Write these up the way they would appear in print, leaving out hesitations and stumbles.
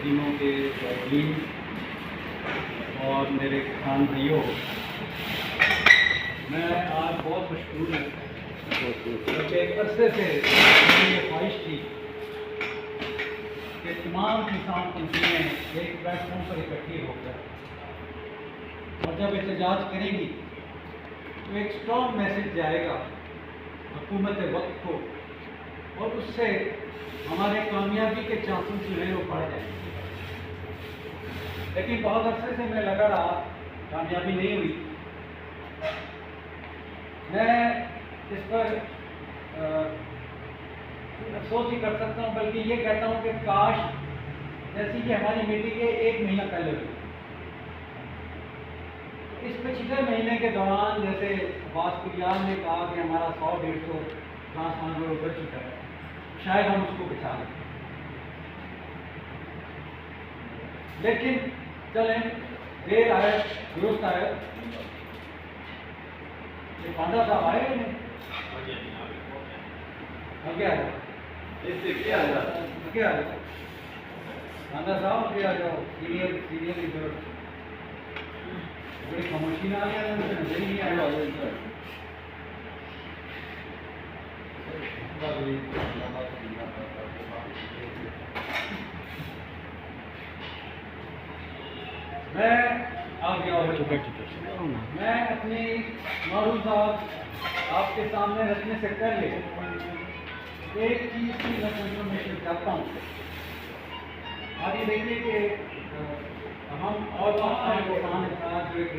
दिनों के टीम और मेरे किसान भाइयों, मैं आज बहुत मशहूर हूँ क्योंकि एक अरसे से मेरी ये ख्वाहिश थी कि तमाम किसान तंजीमें एक प्लेटफॉर्म पर इकट्ठी होकर और जब एहतजाज करेंगी तो एक स्ट्रॉन्ग मैसेज जाएगा हुकूमत वक्त को और उससे हमारे कामयाबी के चांसेस जो है वो बढ़ जाएंगे। लेकिन बहुत अरसे से मैं लगा रहा, कामयाबी नहीं हुई। मैं इस पर अफसोस ही कर सकता हूँ, बल्कि ये कहता हूँ कि काश जैसी कि हमारी मीटिंग है 1 महीना पहले हुई। इस पिछले महीने के दौरान जैसे अब्बास कुरियान ने कहा कि हमारा 100-150 ट्रांसफार्मर उतर चुका है, शायद हम उसको बचा लें। लेकिन चलें, देर आए दुरुस्त आए। पांडा साहब आए नहीं, आगे आ जाओ, आगे आ जाओ पांडा साहब, आगे आ जाओ। सीनियर बड़ी खामोशी ना आया, नहीं आया। मैं आ गया हूँ। मैं अपनी मारूफात आपके सामने रखने से पहले एक चीज़ की इन्फॉर्मेशन चाहता हूँ। आगे देखिए कि हम और पाकिस्तान के साथ जो एक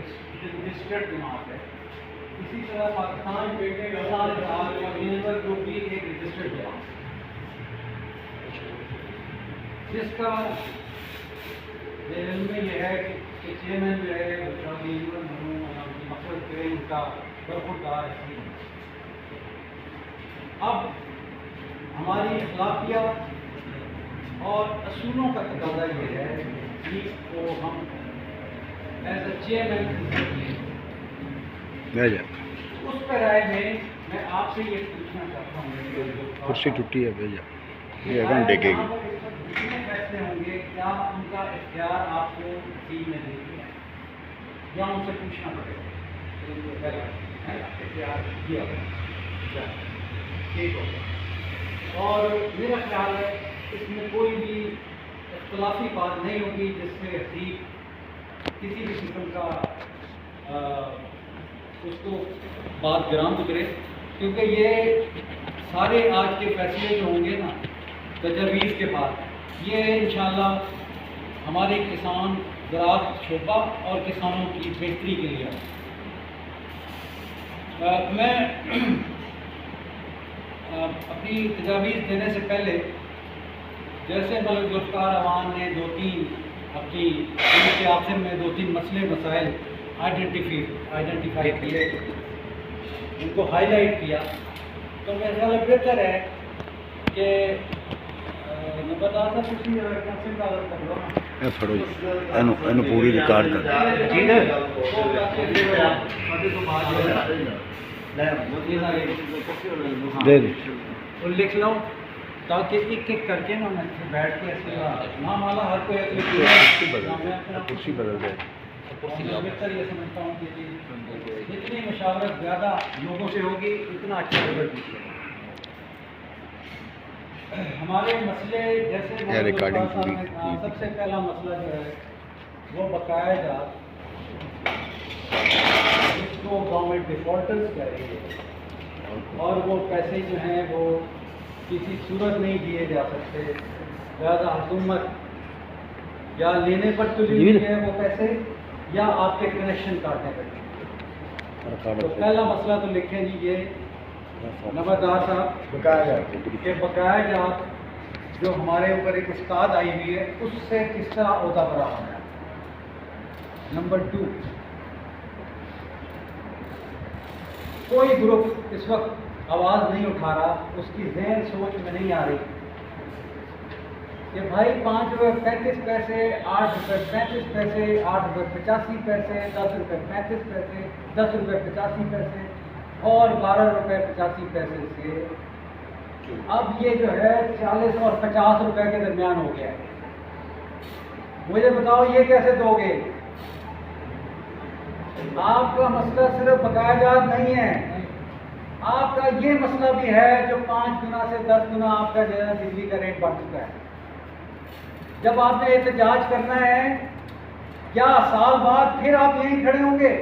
रजिस्टर्ड जमात है, इसी तरह पाकिस्तान किसान ग्रुप भी एक रजिस्टर्ड जमात है, जिसका में यह है कि चेयरमैन जो है मकसद करें उनका बरखुरदार है। अब हमारी अखलाकियात और असूलों का तकाजा ये है कि वो हम एज अ चेयरमैन उस पर राय में मैं आपसे ये पूछना चाहता हूँ, कुर्सी टूटी है भैया, ये अगन टेकेगी। कितने फैसले होंगे, क्या उनका इख्तियार आपको टीम में देगी या उनसे पूछना पड़ेगा? इख्तियार दिया ठीक होगा। और मेरा ख्याल है इसमें कोई भी इख्तलाफी बात नहीं होगी जिससे हसीब किसी भी किस्म का उसको बात गिराम करे, क्योंकि ये सारे आज के फैसले जो होंगे ना तजवीज़ के बाद, ये इंशाअल्लाह हमारे किसान ज़राअत शोबा और किसानों की बेहतरी के लिए। मैं अपनी तजवीज़ देने से पहले जैसे मलिक ज़ुल्फ़िकार अवान ने 2-3 अपनी के आखिर में 2-3 मसले मसाइल आइडेंटिफाई किए, उनको हाईलाइट किया, तो मेरे ख्याल बेहतर है कि नंबरदार साहब फड़ो एनु पूरी रिकॉर्ड कर ठीक है। दे दे तो लिख लो ताकि एक एक करके ना मैं बैठ के ऐसे नाम वाला हर कोई कुर्सी बदल दे। बेहतर ये समझता हूँ कि जितनी मशावरत ज़्यादा लोगों से होगी उतना अच्छा रिजल्ट मिलेगा। हमारे मसले जैसे रिकॉर्डिंग पूरी सबसे पहला मसला जो है वो बकाया जात, जिसको गवर्नमेंट डिफॉल्टर्स कह रही है और वो पैसे जो हैं वो किसी सूरत नहीं दिए जा सकते। ज़्यादा हुकूमत या लेने पर तो ली है वो पैसे या आपके कनेक्शन काटने पर। तो पहला मसला तो लिखें जी ये नंबरदार साहब के बकाया जात जो हमारे ऊपर एक उस्ताद आई हुई है उससे किस तरह ओहदा बरा होना है। नंबर 2, कोई ग्रुप इस वक्त आवाज़ नहीं उठा रहा, उसकी जहन सोच में नहीं आ रही कि भाई 5 रुपये 35 पैसे, 8 रुपये 35 पैसे, 8 रुपये 85 पैसे, 10 रुपये 35 पैसे, 10 रुपये 85 पैसे और 12 रुपये 85 पैसे से अब ये जो है 40 और 50 रुपये के दरमियान हो गया है। मुझे बताओ ये कैसे दोगे? आपका मसला सिर्फ बकाया जात नहीं है, आपका ये मसला भी है जो 5 गुना से 10 गुना आपका जो है बिजली का रेट बढ़ चुका है। जब आपने एहतजाज करना है, क्या साल बाद फिर आप यहीं खड़े होंगे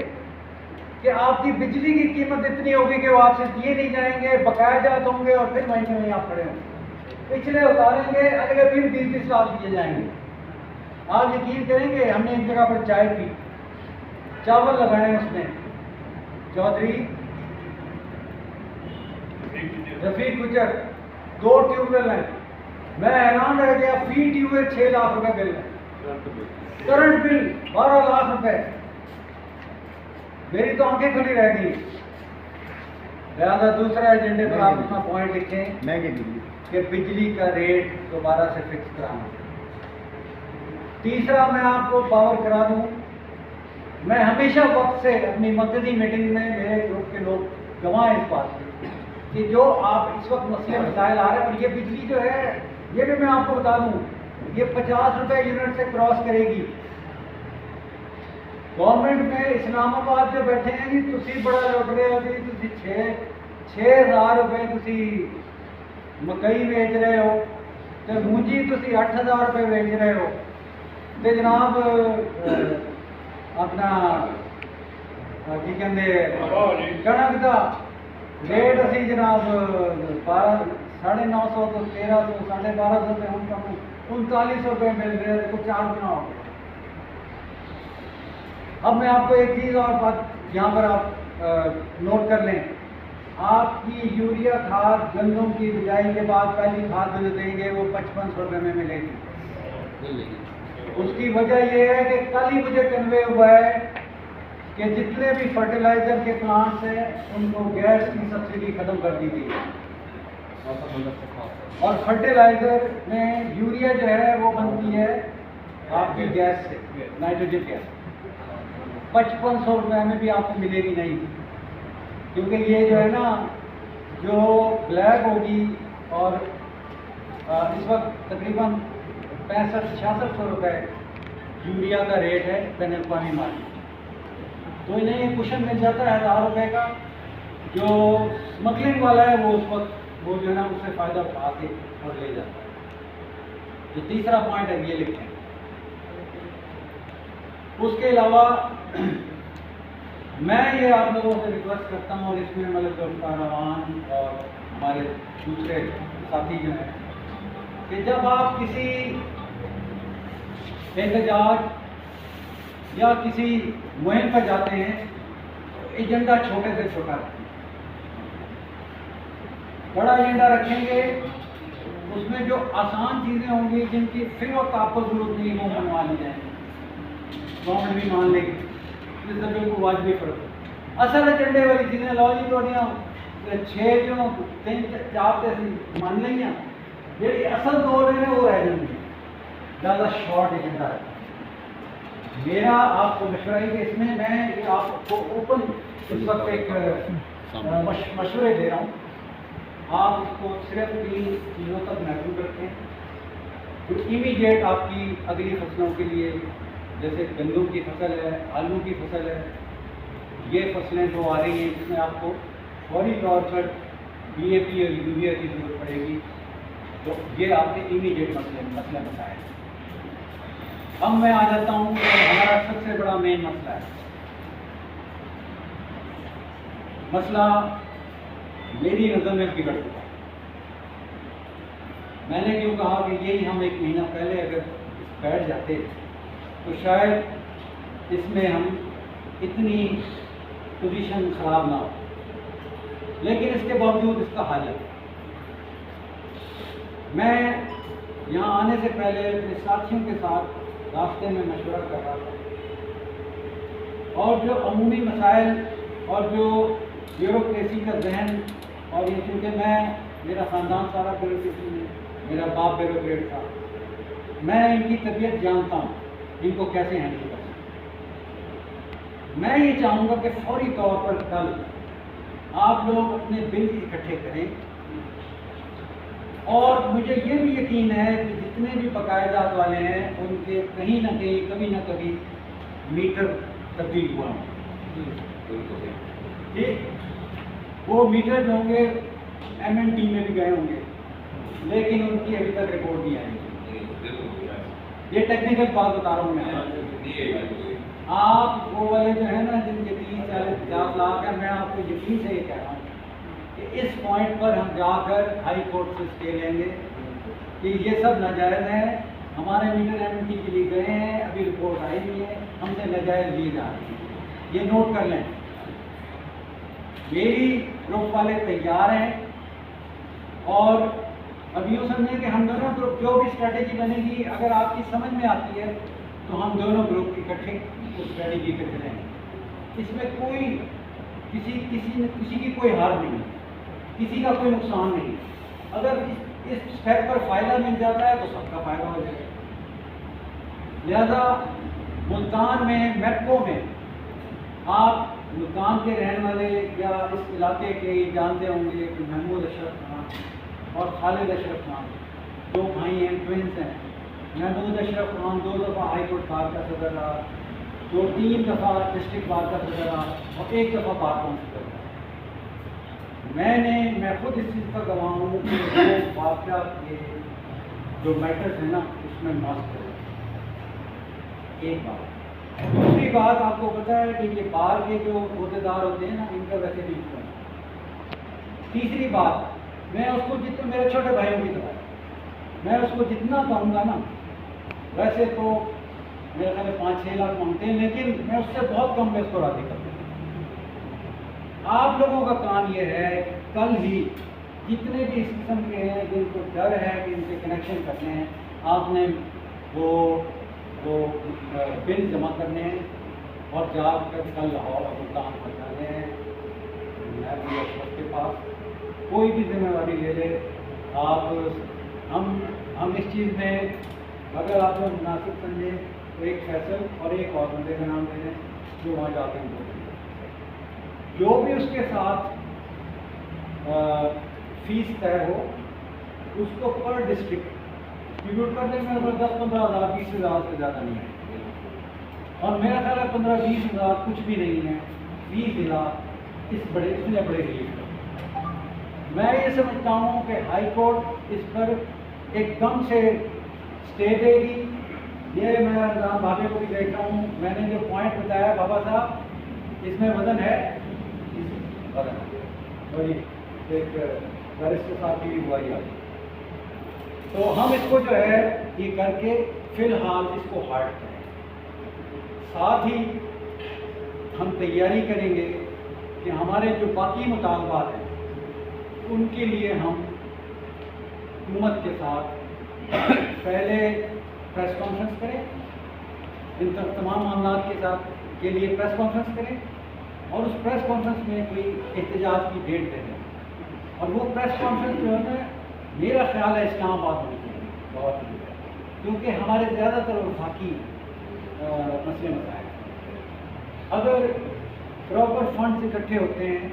कि आपकी बिजली की कीमत इतनी होगी कि वो आपसे दिए नहीं जाएंगे, बकाया जात होंगे और फिर वहीं वहीं आप खड़े होंगे? पिछले उतारेंगे, अगले फिर 20-20 लाख दिए जाएंगे। आप यकीन करेंगे, हमने एक जगह पर चाय पी, चावल लगाए उसमें, चौधरी रफीक गुजर, 2 ट्यूबवेल हैं। मैं हैरान रह गया, फी ट्यूबवेल 6 लाख रुपए बिल है, करंट बिल 12 लाख रुपए। मेरी तो आंखें खुली रह गई। लिहाजा दूसरा एजेंडे पर आप अपना पॉइंट लिखें कि बिजली का रेट दोबारा से फिक्स कराना। तीसरा मैं आपको पावर करा दूं, मैं हमेशा वक्त से अपनी मकसदी मीटिंग में मेरे ग्रुप के लोग गवाह इस बात की कि जो आप इस वक्त मसले मसाइल आ रहे हैं, और ये बिजली जो है ये भी मैं आपको बता दूं, ये 50 रुपए यूनिट से क्रॉस करेगी। गवर्नमेंट में इस्लामाबाद जो बैठे हैं जी, तुसी बड़ा लुट रहे हो जी, तुसी 6,000 रुपए तुसी मकई बेच रहे हो, तो मूंजी तुसी 8,000 रुपए बेच रहे हो, तो जनाब अपना की कहते कणक का रेट असी जनाब 950 तो 1300 1250 से हम कम 3900 रुपये मिल रहे हैं, कुछ 4 गुना हो गया। अब मैं आपको एक चीज़ और बात यहाँ पर आप नोट कर लें, आपकी यूरिया खाद गंदम की बिजाई के बाद पहली खाद जो देंगे वो 5500 रुपये में मिलेगी। उसकी वजह यह है कि कल ही मुझे कन्वे हुआ है कि जितने भी फर्टिलाइजर के प्लांट्स हैं उनको गैस की सब्सिडी खत्म कर दी गई है, और फर्टिलाइजर में यूरिया जो है वो बनती है आपकी गैस से, नाइट्रोजन गैस। 5500 रुपये में भी आपको मिलेगी नहीं, क्योंकि ये जो है ना जो ब्लैक होगी, और इस वक्त तकरीबन 6500-6600 रुपये यूरिया का रेट है बैन अवी मार्केट। तो इन्हें ये कुशन मिल जाता है 1000 रुपये का, जो स्मगलिंग वाला है वो उस वक्त वो जो है ना उससे फ़ायदा उठा के और ले जाता है। जो तीसरा पॉइंट है ये लिखें। उसके अलावा मैं ये आप लोगों से रिक्वेस्ट करता हूँ, और इसमें मतलब जो कारवान और हमारे दूसरे साथी जो हैं, कि जब आप किसी एहतजाज या किसी मुहिम पर जाते हैं तो एजेंडा छोटे से छोटा रखें। बड़ा एजेंडा रखेंगे, उसमें जो आसान चीज़ें होंगी जिनकी फिर वक्त आपको जरूरत नहीं वो मनवा ली जाएंगी, गवर्नमेंट भी मान लेगी, इससे बिल्कुल वाजिबी फर्क। असल एजेंडे वाली चीज़ें लो जी थोड़ियाँ 6 जो 3-4 मान लेंगे, जी असल दौर है वो रह जाएंगे, ज़्यादा शॉर्ट एजेंडा है। मेरा आपको मशवरा है कि इसमें मैं ये आपको ओपन इस वक्त एक मशवरे दे रहा हूँ, आप इसको सिर्फ 3 चीज़ों तक महसूस रखें जो इमीडिएट आपकी अगली फसलों के लिए, जैसे गंदम की फसल है, आलू की फसल है, ये फसलें जो आ रही हैं जिसमें आपको फौरी तौर पर DAP और यूरिया की जरूरत पड़ेगी, तो ये आपने इमीडिएट मसले बताए। अब मैं आ जाता हूँ कि हमारा सबसे बड़ा मेन मसला है, मसला मेरी नज़र में बिगड़ चुका। मैंने क्यों कहा कि यही हम 1 महीना पहले अगर बैठ जाते तो शायद इसमें हम इतनी पोजीशन खराब ना हो, लेकिन इसके बावजूद इसका हल है। मैं यहाँ आने से पहले अपने साथियों के साथ रास्ते में मशवरा कर रहा था, और जो अमूमी मसाइल और जो ब्यूरोक्रेसी का जहन, और ये चूँकि मेरा ख़ानदान सारा ब्यूरोक्रेसी में, मेरा बाप ब्यूरोक्रेट था, मैं इनकी तबीयत जानता हूँ, इनको कैसे हैंडल कर सकते। मैं ये चाहूँगा कि फौरी तौर पर कल आप लोग अपने बिल इकट्ठे करें, और मुझे ये भी यकीन है कि जितने भी बकायदात वाले हैं उनके कहीं ना कहीं कभी ना कभी मीटर तब्दील हुआ ठीक, वो मीटर जो होंगे MNT में भी गए होंगे, लेकिन उनकी अभी तक रिपोर्ट नहीं आई। ये टेक्निकल बात बता रहा हूँ मैं। आप वो वाले जो है ना जिनके 30-40-50 लाख है, मैं आपको यकीन से ये कह रहा हूँ कि इस पॉइंट पर हम जाकर हाई कोर्ट से स्टे लेंगे कि ये सब नाजायज़ है, हमारे मीटर MNT के लिए गए हैं, अभी रिपोर्ट आई नहीं है, हमसे नाजायज़ लिए जा रहे हैं। ये नोट कर लें। मेरी ग्रुप वाले तैयार हैं और अब यूँ समझें कि हम दोनों ग्रुप जो भी स्ट्रेटेजी बनेगी अगर आपकी समझ में आती है तो हम दोनों ग्रुप इकट्ठे उस स्ट्रेटेजी पे चलेंगे। इसमें कोई किसी की कोई हार नहीं, किसी का कोई नुकसान नहीं। अगर इस स्टेप पर फ़ायदा मिल जाता है तो सबका फ़ायदा हो जाएगा। लिहाजा मुल्तान में मेट्रो में आप मुल्तान के रहने वाले या इस इलाके के जानते होंगे कि महमूद अशरफ खान और खालिद अशरफ खान दो भाई हैं, ट्विंस हैं। महमूद अशरफ खान 2 दफ़ा हाई कोर्ट बार का सदर रहा, 2-3 दफ़ा डिस्ट्रिक्ट बार का सदर रहा और 1 दफ़ा बार काउंसिल रहा। मैं खुद इस चीज़ का गवाह हूँ कि वो बादशाह के जो मैटर्स हैं ना उसमें मस्त है। एक बात। दूसरी बात, आपको पता है कि ये बाहर के जो अहदेदार होते हैं ना इनका वैसे भी है। तीसरी बात, मैं उसको जितना मेरे छोटे भाइयों की तरह मैं उसको जितना कहूँगा ना, वैसे तो मेरे ख्याल 5-6 लाख मांगते हैं, लेकिन मैं उससे बहुत कम में उसको राजी करता हूँ। आप लोगों का काम ये है कल ही जितने भी इस किस्म के हैं जिनको डर है कि इनसे कनेक्शन करने हैं, आपने वो बिल जमा करने हैं और जाकर कल लाहौर मुल्तान पहुँचाने हैं के पास। कोई भी जिम्मेवारी ले ले आप। हम इस चीज़ में अगर आप लोग मुनासिब समझे तो एक फैसल और एक और बंदे का नाम दे दें जो वहाँ जाते हैं। जो भी उसके साथ फीस तय हो उसको पर डिस्ट्रिक्ट डिस्ट्रीब्यूट कर देंगे। मतलब 10-15 हज़ार 20 हज़ार से ज़्यादा नहीं है। और मेरा ख्याल है 15-20 हज़ार कुछ भी नहीं है। 20 हज़ार इतने बड़े रिलीफ। मैं ये समझता हूँ कि हाई कोर्ट इस पर एकदम से स्टे देगी। ये मैं राम भाभी को भी देख रहा हूँ, मैंने जो पॉइंट बताया बाबा साहब इसमें वजन है, वही एक बैरिस्टर साहब की भी हुआ ही। तो हम इसको जो है ये करके फ़िलहाल इसको हार्ड करें। साथ ही हम तैयारी करेंगे कि हमारे जो बाकी मुतालबात हैं उनके लिए हम हुकूमत के साथ पहले प्रेस कॉन्फ्रेंस करें, इन तमाम मामलों के साथ के लिए प्रेस कॉन्फ्रेंस करें और उस प्रेस कॉन्फ्रेंस में कोई एहतजाज की डेट दे दें। और वो प्रेस कॉन्फ्रेंस जो है मेरा ख्याल है इस्लामाबाद में बहुत, क्योंकि हमारे ज़्यादातर वफाकी मसले मसाइल अगर प्रॉपर फंड्स इकट्ठे होते हैं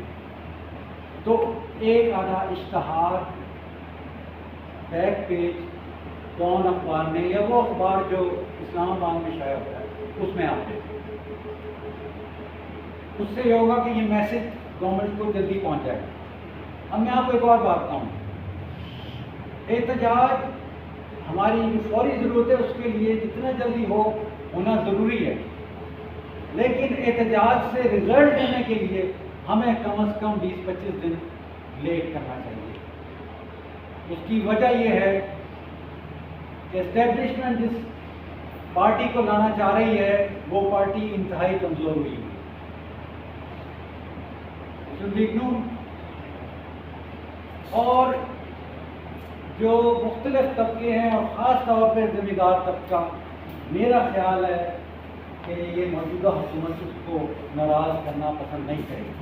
तो एक आधा इश्तहार बैक पेज कौन अखबार में या वो अखबार जो इस्लामाबाद में शाया होता है उसमें आते हैं। उससे ये होगा कि ये मैसेज गवर्नमेंट को जल्दी पहुंच जाएगा। अब मैं आपको एक और बात कहूँ, एहतजाज हमारी जो फौरी ज़रूरत है उसके लिए जितना जल्दी होना ज़रूरी है, लेकिन एहतजाज से रिजल्ट देने के लिए हमें कम से कम 20-25 दिन लेट करना चाहिए। उसकी वजह यह है कि एस्टेब्लिशमेंट जिस पार्टी को लाना चाह रही है वो पार्टी इंतहाई कमज़ोर हुई है। और जो मुख्तलिफ तबके हैं और ख़ास तौर पर ज़मींदार तबका, मेरा ख्याल है कि ये मौजूदा हुकूमत उसको नाराज़ करना पसंद नहीं करेगी।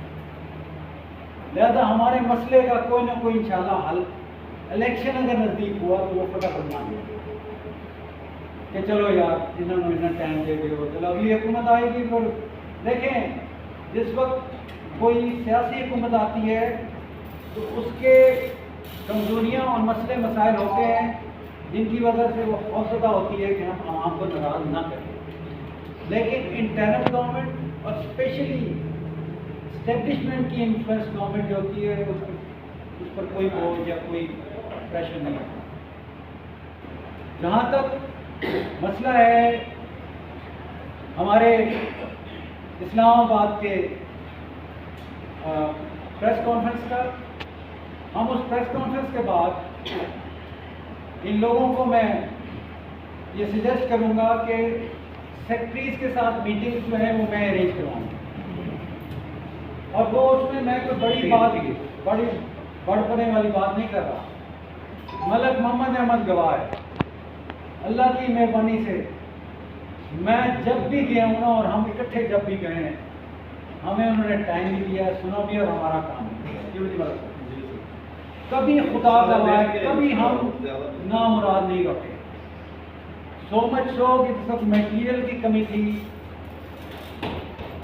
लिहाजा हमारे मसले का कोई ना कोई इंशाल्लाह हल, इलेक्शन अगर नज़दीक हुआ तो वो फटाफट मान लेंगे कि चलो यार इन्होंने इतना टाइम दे दिया, चलो अगली हुकूमत आएगी। फिर देखें जिस वक्त कोई सियासी हुकूमत आती है तो उसके कमजोरियाँ और मसले मसाइल होते हैं जिनकी वजह से वो खौफजदा होती है कि हम आवाम को नाराज़ ना करें। लेकिन इंटरनल गवर्नमेंट और स्पेशली इस्टेब्लिशमेंट की इन्फ्लुएंस गवर्नमेंट जो होती है उस पर कोई बोझ या कोई प्रेशर नहीं होता। जहाँ तक मसला है हमारे इस्लामाबाद के प्रेस कॉन्फ्रेंस का, हम उस प्रेस कॉन्फ्रेंस के बाद इन लोगों को मैं ये सजेस्ट करूँगा कि सेक्रेटरीज के साथ मीटिंग जो है वो मैं अरेंज करवाऊँगा, और वो उसमें मैं कोई बड़ी बड़पने वाली बात नहीं कर रहा। मलक मोहम्मद अहमद गवाह है, अल्लाह की मेहरबानी से मैं जब भी गया हूँ ना, और हम इकट्ठे जब भी गए हैं, हमें उन्होंने टाइम भी दिया, सुना भी, और हमारा काम भी किया। कभी खुदा गवाह है, कभी हम नामुराद नहीं रखे। सो मच सो कि सब मटेरियल की कमी थी,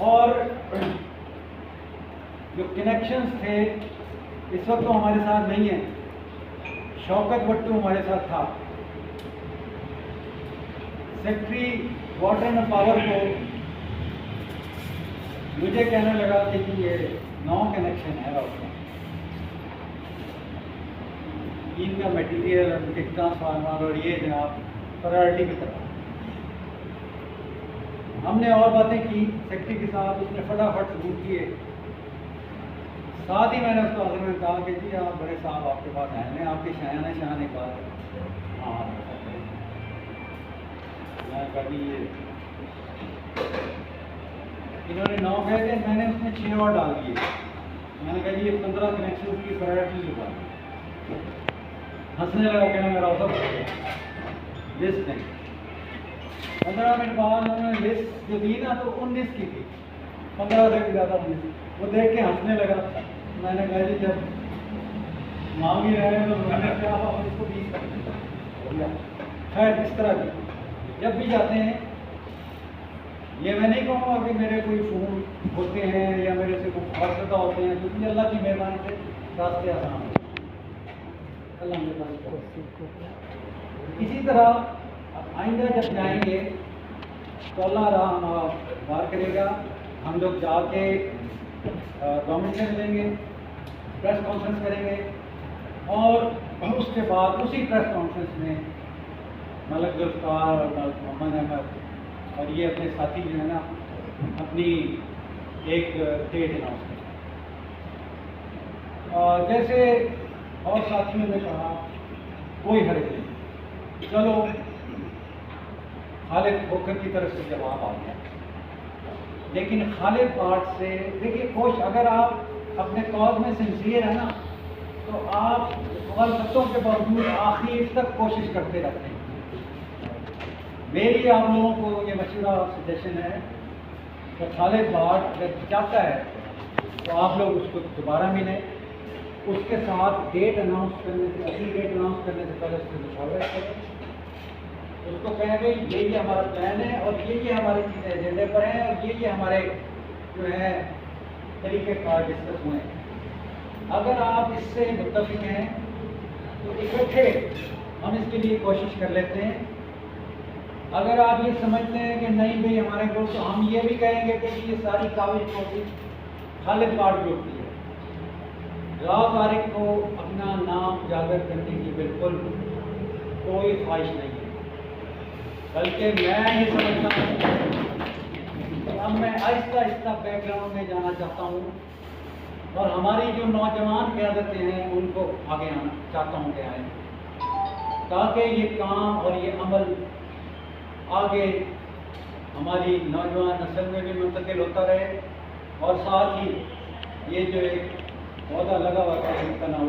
और जो कनेक्शंस थे इस वक्त तो हमारे साथ नहीं है। शौकत भट्टू हमारे साथ था, सेक्रेटरी वाटर एंड पावर को मुझे कहने लगा कि ये 9 कनेक्शन है उसका, इनका मटेरियल, उनके ट्रांसफार्मर और ये जनाब प्रायोरिटी की तरह। हमने और बातें की सेक्रेटरी के साथ, उसने फटाफट सबूत किए। साथ ही मैंने उसको आखिर में कहा कि जी आप बड़े साहब आपके पास आए हैं, आपके शान एक बात। हाँ मैं कभी ये इन्होंने 9 कहे थे, मैंने उसमें 6 और डाल दिए। मैंने कहा जी ये 15 कनेक्शन की प्रायोरिटी लगा। हंसने लगा, कहना मेरा सब लिस्ट नहीं। 15 मिनट बाद उन्होंने लिस्ट जो दी ना तो 19 की थी, 15 से भी ज़्यादा 19। वो देख के हंसने लगा। मैंने कहा जी जब मांग ही रहे हैं तो मैंने क्या आप इसको 20 कर दिया। खैर इस तरह की जब भी जाते हैं, ये मैं नहीं कहूँगा कि मेरे कोई फ़ोन होते हैं या मेरे से कोई खौफजदा होते हैं, क्योंकि अल्लाह की मेहरबानी से रास्ते आसान होते हैं। अल्लाह मेहरबानी। इसी तरह आइंदा जब जाएंगे तो अल्लाह राह वार करेगा। हम लोग जाके गवर्नमेंट से मिलेंगे, प्रेस कॉन्फ्रेंस करेंगे, और उसके बाद उसी प्रेस कॉन्फ्रेंस में मलक जुल्फ़िकार और मलक मोहम्मद अहमद और ये अपने साथी जो है ना अपनी एक डेट अनाउंस करें। जैसे और साथियों ने कहा कोई हर्ज नहीं, चलो खालिद खोखर की तरफ से जवाब आ गया, लेकिन खालिद पार्ट से देखिए कोश, अगर आप अपने कॉज में सिंसियर है ना तो आप गलतियों के बावजूद आखिर तक कोशिश करते रहते हैं। मेरी आप लोगों को ये मशवरा और सजेशन है कि खालिद पार्ट अगर चाहता है तो आप लोग उसको दोबारा मिलें, उसके साथ डेट अनाउंस करने से, अपनी डेट अनाउंस करने से पहले उससे मुशावरा करें, उसको कहेंगे ये हमारा प्लान है और ये हमारी चीज़ें एजेंडे पर हैं और ये हमारे जो है तरीक़ेकार डिस्कस हुए हैं। अगर आप इससे मुत्तफ़िक़ हैं तो इकट्ठे हम इसके लिए कोशिश कर लेते हैं। अगर आप ये समझते हैं कि नहीं भाई हमारे ग्रुप, तो हम ये भी कहेंगे कि ये सारी काबिज कोशिश खालिद पार्ट ग्रुप की है। राव तारिक को अपना नाम उजागर करने की बिल्कुल कोई ख्वाहिश नहीं है, बल्कि मैं ये समझता हूँ अब मैं आहिस्ता आहिस्ता बैकग्राउंड में जाना चाहता हूँ और हमारी जो नौजवान क़यादतें हैं उनको आगे आना चाहता हूँ कि आए, ताकि ये काम और ये अमल आगे हमारी नौजवान नस्ल में भी मुंतकिल होता रहे और साथ ही ये जो एक पौधा लगा हुआ है इसका नाम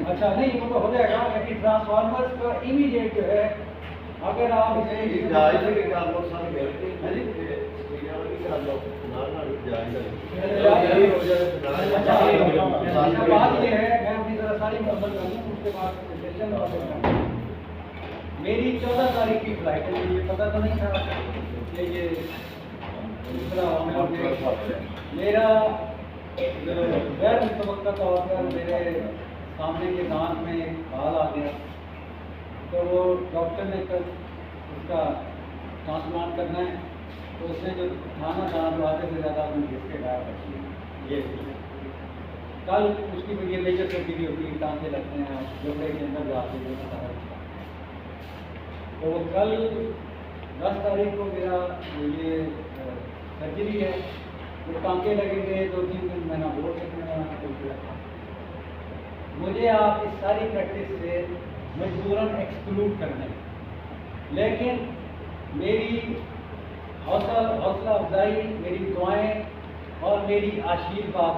अच्छा नहीं वो तो हो जाएगा, लेकिन ट्रांसफार्मर्स का इमीडिएट जो है अगर आप इसे बात ये है, मैं अपनी तरह सारी मुकम्मल कर लूँ उसके बाद मेरी 14 तारीख की फ्लाइट है, मुझे पता तो नहीं था कि ये दूसरा मेरा गैर मुतवक्का तौर पर मेरे सामने के दांत में बाल आ गया, तो वो डॉक्टर ने कल उसका ट्रांसप्लांट करना है, तो उसने जो खाना दांत आधे से ज़्यादा अपने घिसके गायब रखी ये कल उसकी ये मेजर सर्जरी होती है, टाँके लगते हैं जोड़े के अंदर जाते हैं। तो कल 10 तारीख को मेरा ये सर्जरी है, वो टाँके लगेंगे, 2-3 दिन महीना बोल सकते हैं। मुझे आप इस सारी प्रैक्टिस से मजबूरन एक्सक्लूड करना है, लेकिन मेरी हौसला अफजाई, मेरी दुआएं और मेरी आशीर्वाद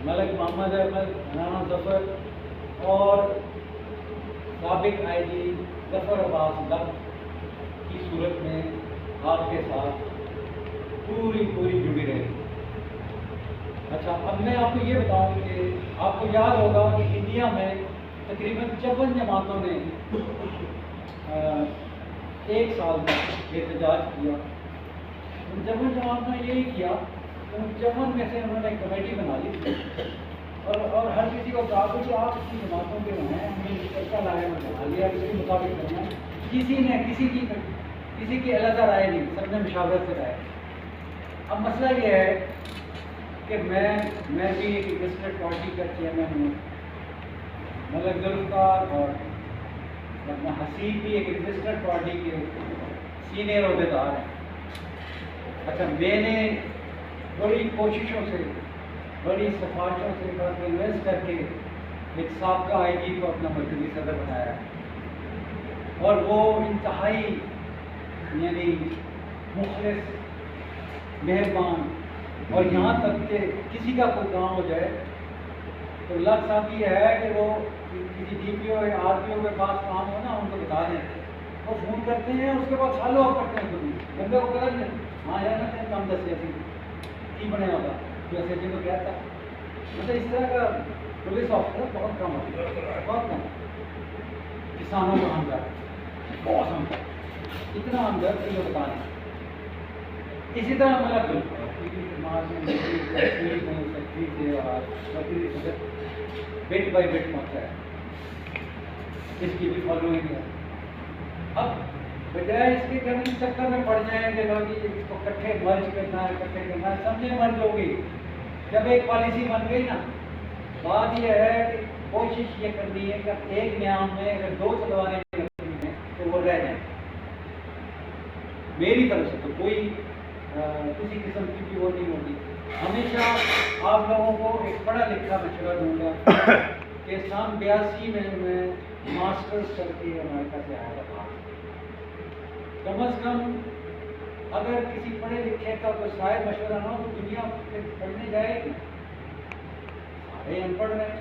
मलिक मोहम्मद अहमद, राना जफर और साबिक आईजी जफर अब्बास लक की सूरत में आपके साथ पूरी जुड़ी रहेगी। अच्छा, अब मैं आपको ये बताऊं कि आपको याद होगा कि इंडिया में तकरीबन 54 जमातों ने 1 साल तक एहतजाज किया। उन 54 जमातों ने यही किया, उन 54 में से उन्होंने एक कमेटी बना ली और हर किसी को कहा कि आप इसकी जमातों के हैं, हमें चर्चा लाए में बना लिया, इसके मुताबिक करना है। किसी ने किसी की अलग राय नहीं, सबने मुशावरत से राय। अब मसला ये है कि मैं भी एक रजिस्टर्ड पार्टी का चेयरमैन हूँ, मलिक जुल्फ़िकार और हसीब भी एक रजिस्टर्ड पार्टी के सीनियर अहदेदार हैं। अच्छा, मैंने बड़ी कोशिशों से, बड़ी सिफारिशों से इन्वेस्ट करके एक साबका आईजी को अपना मरकज़ी सदर बनाया और वो इंतहाई यानी मुखलिस, मेहरबान, और यहाँ तक कि किसी का कोई काम हो जाए तो लग साहब ये है कि वो किसी DPO या RPO के पास काम हो ना, उनको बता दें, वो फ़ोन करते हैं, उसके बाद फॉलो अप करते हैं, बंदे को कर लें, हाँ यार ना काम 10 की बने होगा जो ऐसे जी को क्या था। मतलब इस तरह का पुलिस ऑफिसर बहुत कम होता है, बहुत कम। किसानों का हमदर्द बहुत हमदर्द, इतना हमदर्द कि ये बता दें। इसी तरह मतलब समाज में बिट बाई बिट पहुँचा है, इसकी भी फॉलोइंग है। अब बजाय इसके कि हम इस चक्कर में पड़ जाएंगे लोग इसको इकट्ठे मर्ज करना है, इकट्ठे करना है, सब में मर्ज होगी। जब एक पॉलिसी बन गई ना, बात यह है कि कोशिश ये करनी है कि एक नियाम में अगर 2 चलवाने हैं तो वो रह जाए। मेरी तरफ से तो कोई किसी किस्म की भी वो नहीं होगी। हमेशा आप लोगों को एक पढ़ा लिखा मशवरा दूंगा कि सन 82 में मैं मास्टर्स करके अमेरिका से आया था। कम अज़ कम अगर किसी पढ़े लिखे का कोई शायद मशवरा ना हो तो दुनिया पढ़ने जाएगी। सारे अनपढ़ हैं,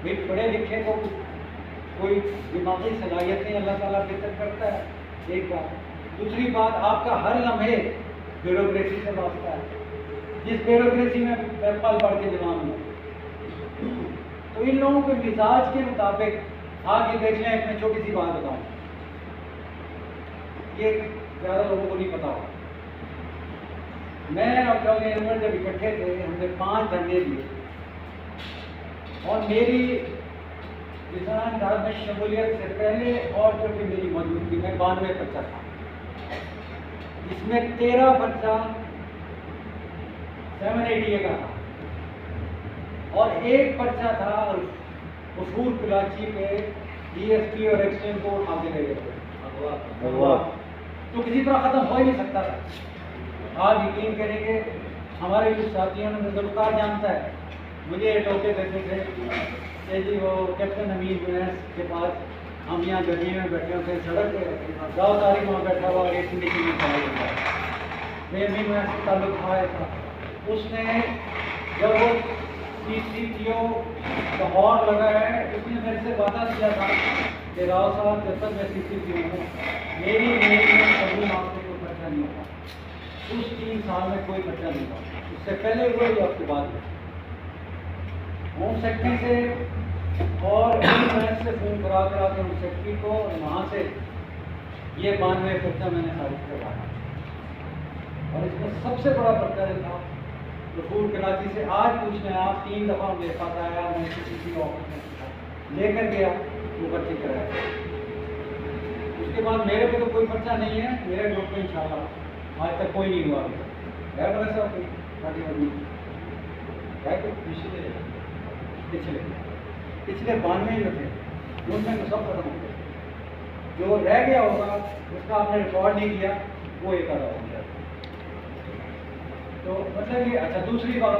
भाई पढ़े लिखे को कोई दिमागी सलाहियतें अल्लाह ताला बेहतर करता है, एक बात। दूसरी बात, आपका हर लम्हे ब्यूरोक्रेसी से वास्ता है, जिस ब्यूरोक्रेसी में पल पढ़ के जवान हूँ। तो इन लोगों के मिजाज के मुताबिक आगे देख लें। एक मैं छोटी सी बात बताऊँ, ये ज़्यादा लोगों को नहीं पता होगा। मैं और डॉक्टर अनवर जब इकट्ठे थे, हमने 5 धरने दिए और मेरी किसान राज में शमूलियत से पहले और जो कि मेरी मौजूदगी में 92 पर्चा था, इसमें 13 पर्चा 780 का था और 1 पर्चा था उसूल कराची पे DSP और एक्सचेंज को उठा के ले गए। तो किसी तरह ख़त्म हो ही नहीं सकता था। आप यकीन करेंगे, हमारे कुछ साथियों ने जुल्फ़िकार जानता है, मुझे टोके देते थे कि जी वो कैप्टन हमीद मैस के पास हम यहाँ गर्मी में बैठे होते, सड़क पर 10 तारीख वहाँ बैठा हुआ एक मीटिंग में चला गया। मैं हमीद मैस से ताल्लुक आया था। उसने जब वो CCTO लाहौर लगा है, उसने मेरे से वादा किया था कि राव साहब जब तक मैं CCTO हूँ मेरी में कभी आपसे कोई खर्चा नहीं होगा। उस 3 साल में कोई खर्चा नहीं हुआ, उससे पहले हुआ या उसके बाद। होम सेक्रेटरी से और मैं से फ़ोन करा के उन सेक्रेटरी को वहाँ से ये 92 पर्चा मैंने खारिज करवाया। और इसमें सबसे बड़ा पर्चा था रसूल कराची से आज पूछने आप 3 दफ़ा मेरे पास आया, मैं किसी ऑफिस में लेकर गया वो पर्ची कराया। उसके बाद मेरे पे तो कोई पर्चा नहीं है, मेरे ग्रुप में इंशाल्लाह आज तक कोई नहीं हुआ है बड़ा कोई पार्टी है कोई पिछले 92 जो थे उनमें तो सब खत्म हो गए। जो रह गया होगा उसका आपने रिकॉर्ड नहीं किया, वो एक आधा हो गया। तो मतलब ये अच्छा, दूसरी बात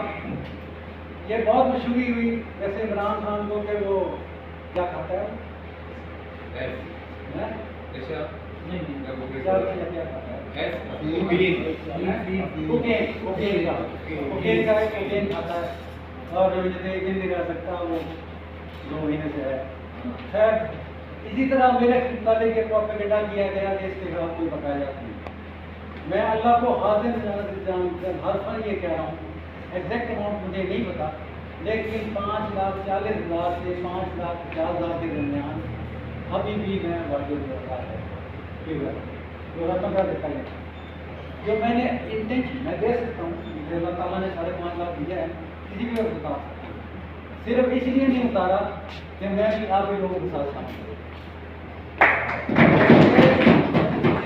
ये बहुत मशहूरी हुई जैसे इमरान खान को कि वो क्या खाता है कोकेन खाता है और जैसे एक दिन नहीं रह सकता वो 2 महीने से है। खैर इसी तरह मेरे मुताले के प्रोपेगेंडा किया गया कि इसके खिलाफ कोई बकाया जाती है। मैं अल्लाह को हाजिर जानकर हर फल ये कह रहा हूँ, एग्जैक्ट अमाउंट मुझे नहीं पता, लेकिन 5,40,000 से 5,50,000 के दरमियान अभी भी मैं वाजिब है जो रकम का देखा है जो मैंने इंटेंशन मैं दे सकता हूँ। मुझे अल्लाह ताला ने 5.5 लाख दिया है, किसी भी वक्त उतार सकता हूँ, सिर्फ इसलिए नहीं उतारा कि मैं भी आप लोगों के साथ शामिल हूँ।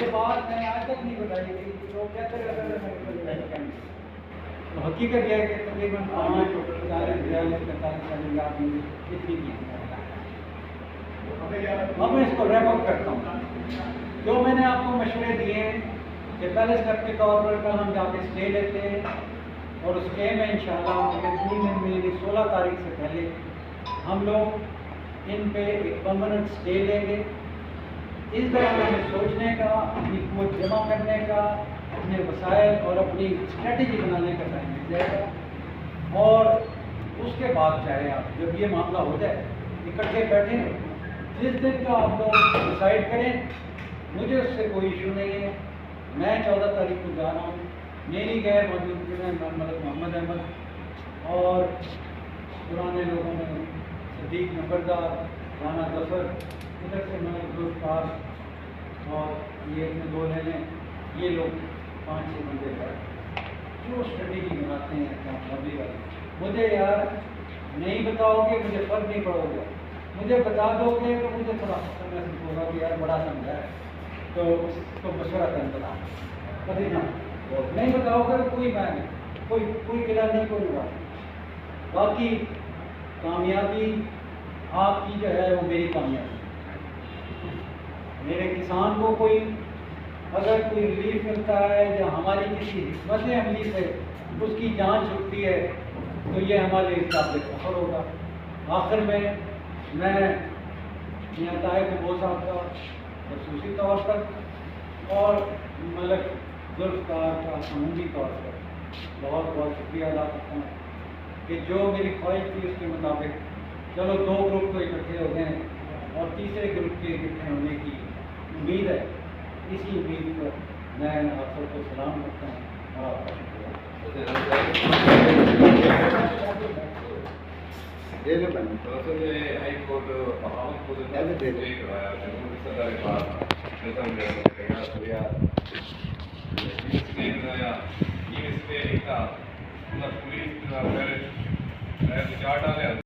ये बात मैंने आज तक नहीं बताई थी, लोग कहते रहते तो हकीकत यह है कि तकरीबन 5, 40, 42, 45 लाख इतनी की। अब मैं इसको रैप अप करता हूँ। जो मैंने आपको मशवरे दिए हैं कि पहले स्टेप के तौर पर कल हम जाके स्टे लेते हैं और उस स्टे में इंशाल्लाह 3 दिन में 16 तारीख से पहले हम लोग इन पे एक परमानेंट स्टे लेंगे। इस दौरान हमें सोचने का, अपनी कुव्वत जमा करने का, अपने वसाइल और अपनी स्ट्रेटजी बनाने का टाइम मिल जाएगा। और उसके बाद चाहे आप जब ये मामला हो जाए इकट्ठे बैठें, जिस दिन का आप लोग डिसाइड करें, मुझे उससे कोई इशू नहीं है। मैं 14 तारीख को जा रहा हूँ, मेरी गैर मौजूदगी में मोहम्मद अहमद और पुराने लोगों में सदीक नंबरदार, राना जफर, इधर से मैं गुलफार और ये 2 लेने, ये लोग 5-6 बंदे हैं जो स्ट्रेटेजी बनाते हैं कामयाबी वाली। मुझे यार नहीं बताओगे मुझे फर्क नहीं पड़ोगे, मुझे बता दोगे तो मुझे थोड़ा महसूस होगा कि यार बड़ा समझा है तो मशवरा कर बता कभी ना नहीं बताओगे तो कोई किला नहीं, कोई बात। बाकी कामयाबी आपकी जो है वो मेरी कामयाबी। मेरे किसान को कोई अगर कोई रिलीफ मिलता है या हमारी किसी हिकमत अमली से उसकी जान छुटती है तो ये हमारे लिए काबिल फख्र होगा। आखिर में मैं यहाँ ताहिर कबूर साहब का खसूसी तौर पर और मलक जुल्फ़कार का समूही तौर पर बहुत बहुत शुक्रिया अदा करता हूँ कि जो मेरी ख्वाहिश थी उसके मुताबिक चलो 2 ग्रुप तो इकट्ठे हो गए और तीसरे ग्रुप के इकट्ठे होने की उम्मीद है। इसी उम्मीद पर मैं आप सबको सलाम करता हूँ और आपका शुक्रिया।